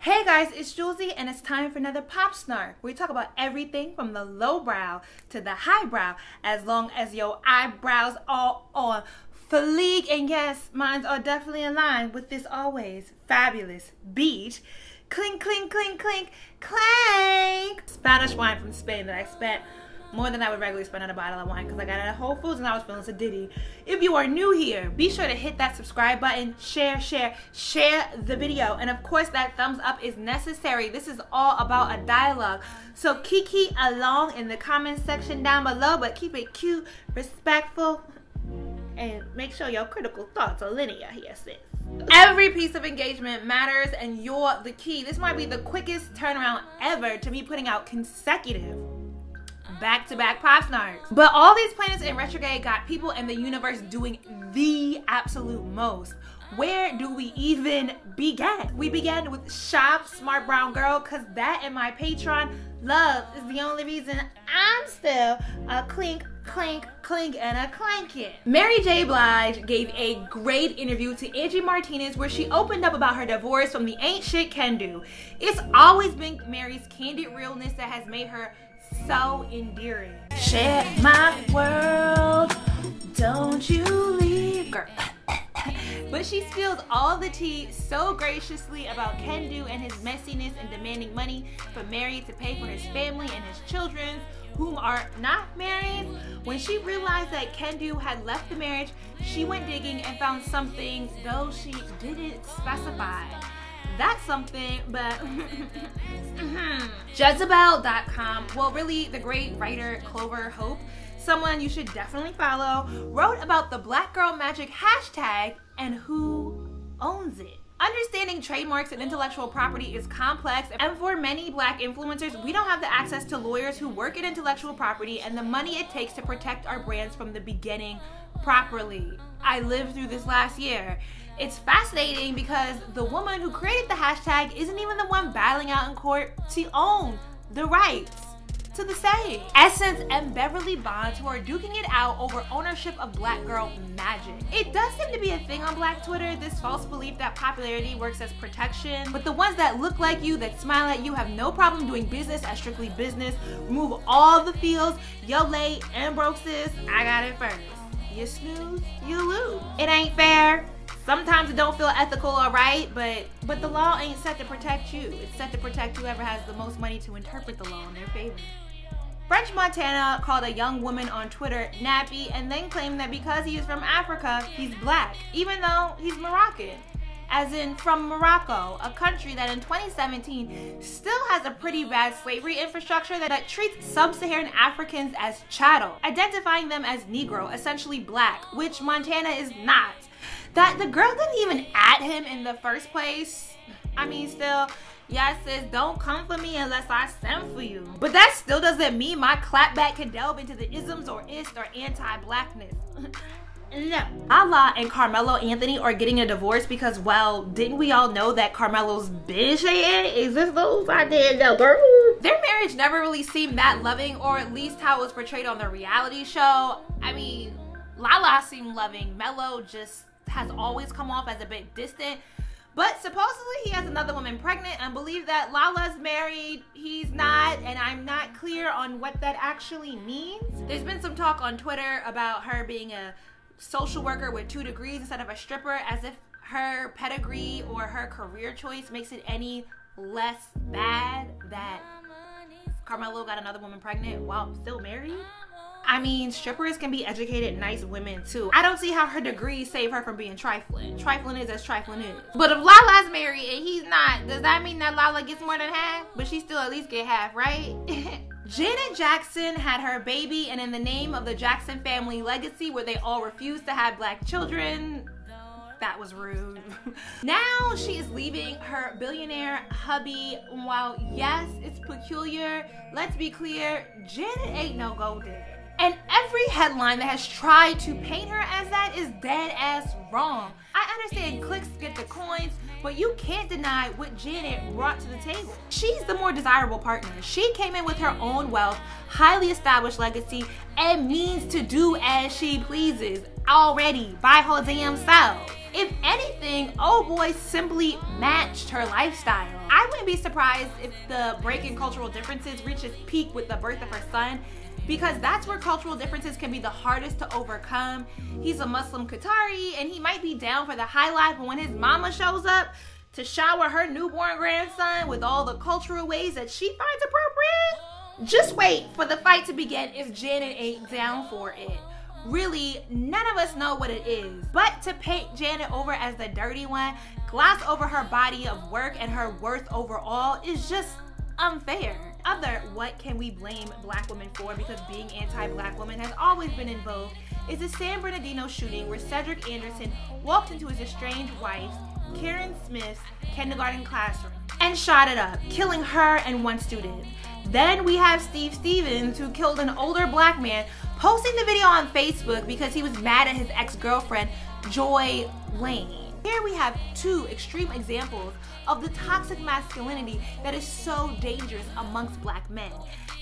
Hey guys, it's Julesy and it's time for another Pop Snark. We talk about everything from the lowbrow to the highbrow, as long as your eyebrows are on fleek. And yes, mine are definitely in line with this always fabulous beat. Clink, clink, clink, clink, clank. Spanish wine from Spain that I spent more than I would regularly spend on a bottle of wine because I got it at Whole Foods and I was feeling so ditty. If you are new here, be sure to hit that subscribe button, share the video, and of course that thumbs up is necessary. This is all about a dialogue, so kiki along in the comment section down below, but keep it cute, respectful, and make sure your critical thoughts are linear here, sis. Every piece of engagement matters and you're the key. This might be the quickest turnaround ever to me putting out consecutive back-to-back Pop Snarks. But all these planets in retrograde got people in the universe doing the absolute most. Where do we even begin? We began with Shop Smart Brown Girl, cause that and my Patreon love is the only reason I'm still a clink, clink, clink, and a clanking. Mary J Blige gave a great interview to Angie Martinez where she opened up about her divorce from the ain't shit can do. It's always been Mary's candid realness that has made her so endearing. Share my world, don't you leave, girl. But she spilled all the tea so graciously about Kendu and his messiness and demanding money for Mary to pay for his family and his children, whom are not married. When she realized that Kendu had left the marriage, she went digging and found something, though she didn't specify. That's something, but Jezebel.com, well really the great writer Clover Hope, someone you should definitely follow, wrote about the Black Girl Magic hashtag and who owns it. Understanding trademarks and intellectual property is complex, and for many Black influencers, we don't have the access to lawyers who work in intellectual property and the money it takes to protect our brands from the beginning properly. I lived through this last year. It's fascinating because the woman who created the hashtag isn't even the one battling out in court to own the rights to the same. Essence and Beverly Bonds, who are duking it out over ownership of Black Girl Magic. It does seem to be a thing on Black Twitter, this false belief that popularity works as protection, but the ones that look like you, that smile at you, have no problem doing business as strictly business. Remove all the feels, yo late and broke sis, I got it first. You snooze, you lose. It ain't fair. Sometimes it don't feel ethical or right, but the law ain't set to protect you. It's set to protect whoever has the most money to interpret the law in their favor. French Montana called a young woman on Twitter nappy and then claimed that because he is from Africa, he's Black, even though he's Moroccan. As in from Morocco, a country that in 2017 still has a pretty bad slavery infrastructure that treats sub-Saharan Africans as chattel, identifying them as Negro, essentially Black, which Montana is not. That the girl didn't even at him in the first place. I mean, still, yes, sis, don't come for me unless I send for you. But that still doesn't mean my clapback can delve into the isms or ist or anti-Blackness. No. Allah and Carmelo Anthony are getting a divorce because, well, didn't we all know that Carmelo's bitch is this those? I didn't know, girl. Their marriage never really seemed that loving, or at least how it was portrayed on the reality show. I mean, Lala seemed loving. Melo just has always come off as a bit distant. But supposedly he has another woman pregnant and believe that Lala's married. He's not, and I'm not clear on what that actually means. There's been some talk on Twitter about her being a social worker with 2 degrees instead of a stripper, as if her pedigree or her career choice makes it any less bad that Carmelo got another woman pregnant while still married. I mean, strippers can be educated, nice women too. I don't see how her degrees save her from being trifling. Trifling is as trifling is. But if Lala's married and he's not, does that mean that Lala gets more than half? But she still at least get half, right? Janet Jackson had her baby, and in the name of the Jackson family legacy where they all refused to have Black children, that was rude. Now she is leaving her billionaire hubby. While yes, it's peculiar, let's be clear, Janet ain't no gold digger. And every headline that has tried to paint her as that is dead ass wrong. I understand clicks get the coins, but you can't deny what Janet brought to the table. She's the more desirable partner. She came in with her own wealth, highly established legacy, and means to do as she pleases already by her damn self. If anything, oh boy simply matched her lifestyle. I wouldn't be surprised if the break in cultural differences reaches peak with the birth of her son, because that's where cultural differences can be the hardest to overcome. He's a Muslim Qatari and he might be down for the high life, but when his mama shows up to shower her newborn grandson with all the cultural ways that she finds appropriate, just wait for the fight to begin if Janet ain't down for it. Really, none of us know what it is, but to paint Janet over as the dirty one, gloss over her body of work and her worth overall is just unfair. What can we blame black women for, because being anti-black woman has always been in vogue, is the San Bernardino shooting where Cedric Anderson walked into his estranged wife's, Karen Smith's, kindergarten classroom and shot it up, killing her and one student. Then we have Steve Stevens, who killed an older black man, posting the video on Facebook because he was mad at his ex-girlfriend, Joy Lane. Here we have two extreme examples of the toxic masculinity that is so dangerous amongst black men.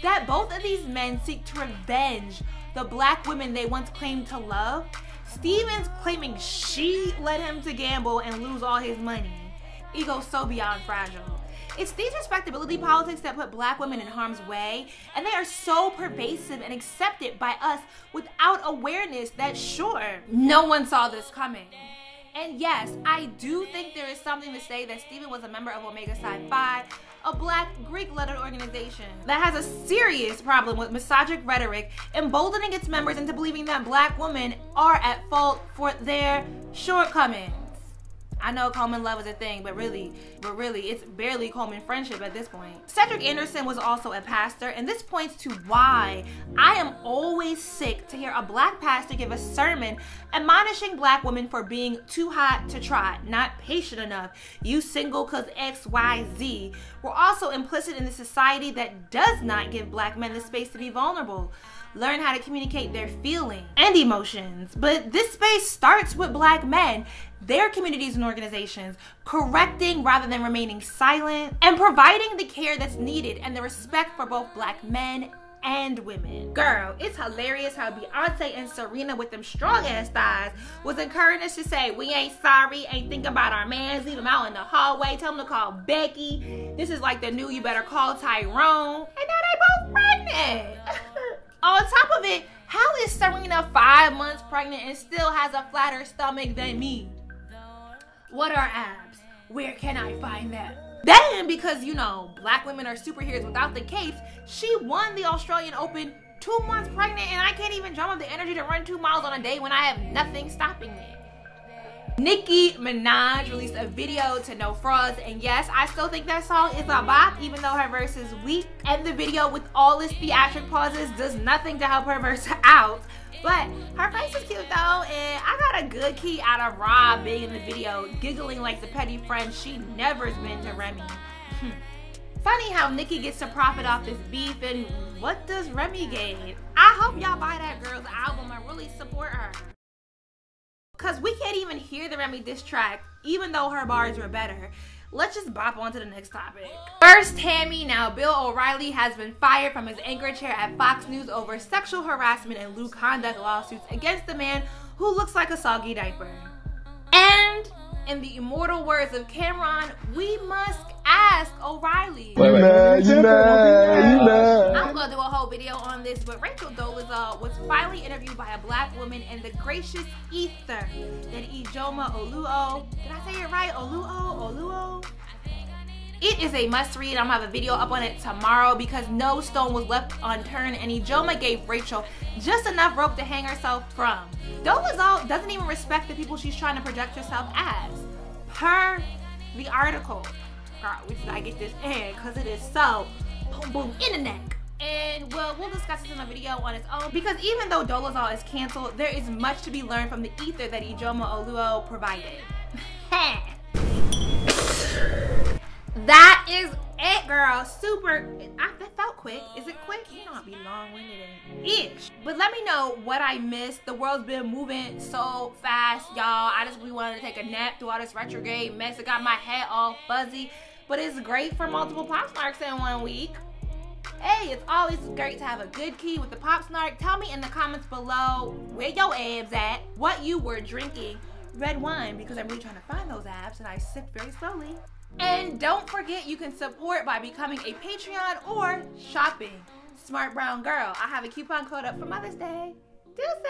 That both of these men seek to revenge the black women they once claimed to love. Stevens claiming she led him to gamble and lose all his money. Ego so beyond fragile. It's these respectability politics that put black women in harm's way, and they are so pervasive and accepted by us without awareness that sure, no one saw this coming. And yes, I do think there is something to say that Stephen was a member of Omega Psi Phi, a black Greek-lettered organization that has a serious problem with misogynic rhetoric, emboldening its members into believing that black women are at fault for their shortcomings. I know Coleman love is a thing, but really, it's barely Coleman friendship at this point. Cedric Anderson was also a pastor, and this points to why I am always sick to hear a black pastor give a sermon admonishing black women for being too hot to try, not patient enough, you single cause X, Y, Z. We're also implicit in the society that does not give black men the space to be vulnerable, learn how to communicate their feelings and emotions. But this space starts with black men, their communities and organizations, correcting rather than remaining silent, and providing the care that's needed and the respect for both black men and women. Girl, it's hilarious how Beyonce and Serena with them strong ass thighs was encouraging us to say, we ain't sorry, ain't thinking about our mans, leave them out in the hallway, tell them to call Becky. This is like the new you better call Tyrone. And now they both pregnant. On top of it, how is Serena 5 months pregnant and still has a flatter stomach than me? What are abs? Where can I find them? Then, because you know, black women are superheroes without the capes, she won the Australian Open 2 months pregnant, and I can't even drum up the energy to run 2 miles on a day when I have nothing stopping me. Nicki Minaj released a video to No Frauds, and yes, I still think that song is a bop, even though her verse is weak, and the video with all its theatric pauses does nothing to help her verse out. But her face is cute though, and I got a good key out of Rob being in the video, giggling like the petty friend she never's been to Remy. Funny how Nicki gets to profit off this beef, and what does Remy gain? I hope y'all buy that girl's album and really support her. Cause we can't even hear the Remy diss track, even though her bars were better. Let's just bop on to the next topic. First, Tammy, now Bill O'Reilly, has been fired from his anchor chair at Fox News over sexual harassment and lewd conduct lawsuits against the man who looks like a soggy diaper. And in the immortal words of Cameron, we must ask O'Reilly. You mad. I'm gonna do a whole video on this, but Rachel Dolezal was finally interviewed by a black woman in the gracious ether that Ijoma Oluo, did I say it right? Oluo? It is a must read. I'm gonna have a video up on it tomorrow because no stone was left unturned, and Ijoma gave Rachel just enough rope to hang herself from. Dolezal doesn't even respect the people she's trying to project herself as. Per the article. Girl, we just gotta get this in because it is so boom boom in the neck. And well, we'll discuss this in a video on its own, because even though Dolezal is canceled, there is much to be learned from the ether that Ijoma Oluo provided. That is it, girl. Super. That felt quick. Is it quick? You know I'll be long-winded ish. But let me know what I missed. The world's been moving so fast, y'all. I just really wanted to take a nap through all this retrograde mess. It got my head all fuzzy. But it's great for multiple pop snarks in 1 week. Hey, it's always great to have a good key with the pop snark. Tell me in the comments below where your abs at, what you were drinking. Red wine, because I'm really trying to find those abs, and I sip very slowly. And don't forget, you can support by becoming a Patreon or shopping. Smart Brown Girl. I have a coupon code up for Mother's Day. Deuces!